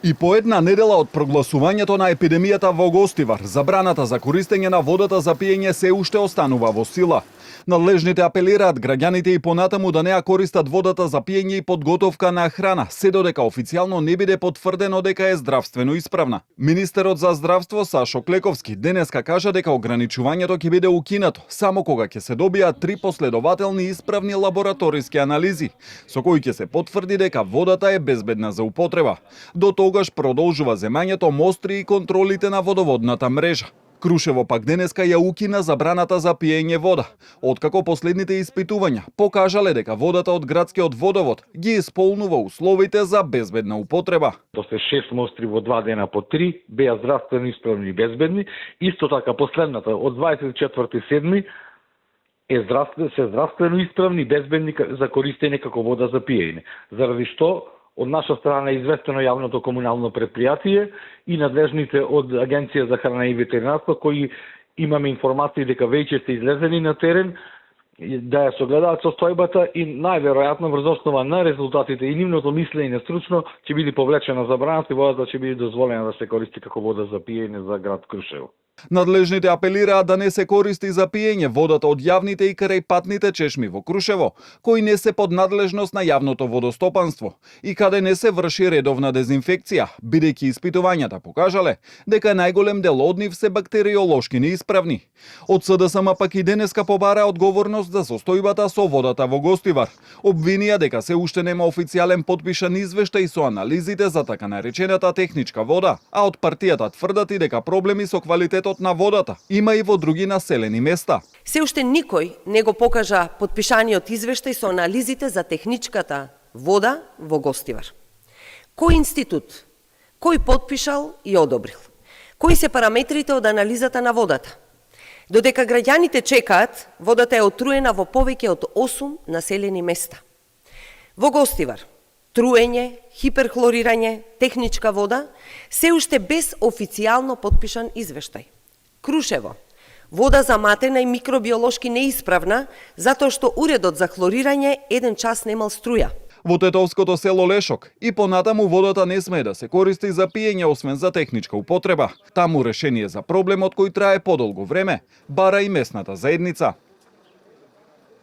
И по една недела од прогласувањето на епидемијата во Гостивар, забраната за користење на водата за пиење се уште останува во сила. Надлежните апелираат граѓаните и понатаму да не ја користат водата за пиење и подготовка на храна, се додека официјално не биде потврдено дека е здравствено исправна. Министерот за здравство Сашо Клековски денеска кажа дека ограничувањето ќе биде укинато само кога ќе се добијат 3 последователни исправни лабораториски анализи, со кои ќе се потврди дека водата е безбедна за употреба. До тогаш продолжува земањето мостри и контролите на водоводната мрежа. Крушево пак денеска ја укина забраната за пиење вода, откако последните испитувања покажале дека водата од градскиот водовод ги исполнува условите за безбедна употреба. После 6 мостри во 2 дена по 3 беа здравствено исправни и безбедни. Исто така последната од 24/7 се здравствено исправни и безбедни за користење како вода за пиење. Заради што од наша страна е известено јавното комунално предпријатие и надлежните од Агенција за храна и ветеринарство, кои имаме информации дека веќе се излезени на терен да ја согледаат состојбата и најверојатно врз основа на резултатите и нивното мислење стручно ќе биде повлечена забраната и водата ќе биде дозволена да се користи како вода за пиење за град Крушево. Надлежните апелираат да не се користи за пиење водата од јавните и крајпатните чешми во Крушево, кои не се под надлежност на јавното водостопанство и каде не се врши редовна дезинфекција, бидејќи испитувањата покажале дека најголем дел од нив се бактериолошки неисправни. Од СДСМ пак и денеска побара одговорност за состојбата со водата во Гостивар. Обвинија дека се уште нема официјален потпишан извештај со анализите за така наречената техничка вода, а од партијата тврдат и дека проблеми со квалитетот на водата има и во други населени места. Се уште никој не го покажа потпишаниот извештај со анализите за техничката вода во Гостивар. Кој институт, кој потпишал и одобрил? Кои се параметрите од анализата на водата? Додека граѓаните чекаат, водата е отруена во повеќе од 8 населени места. Во Гостивар, труење, хиперхлорирање, техничка вода, се уште без официјално потпишан извештај. Крушево, вода заматена и микробиолошки неисправна, затоа што уредот за хлорирање еден час немал струја. Во тетовското село Лешок и понатаму водата не смее да се користи за пиење освен за техничка употреба. Таму решение за проблемот кој трае подолго време бара и местната заедница.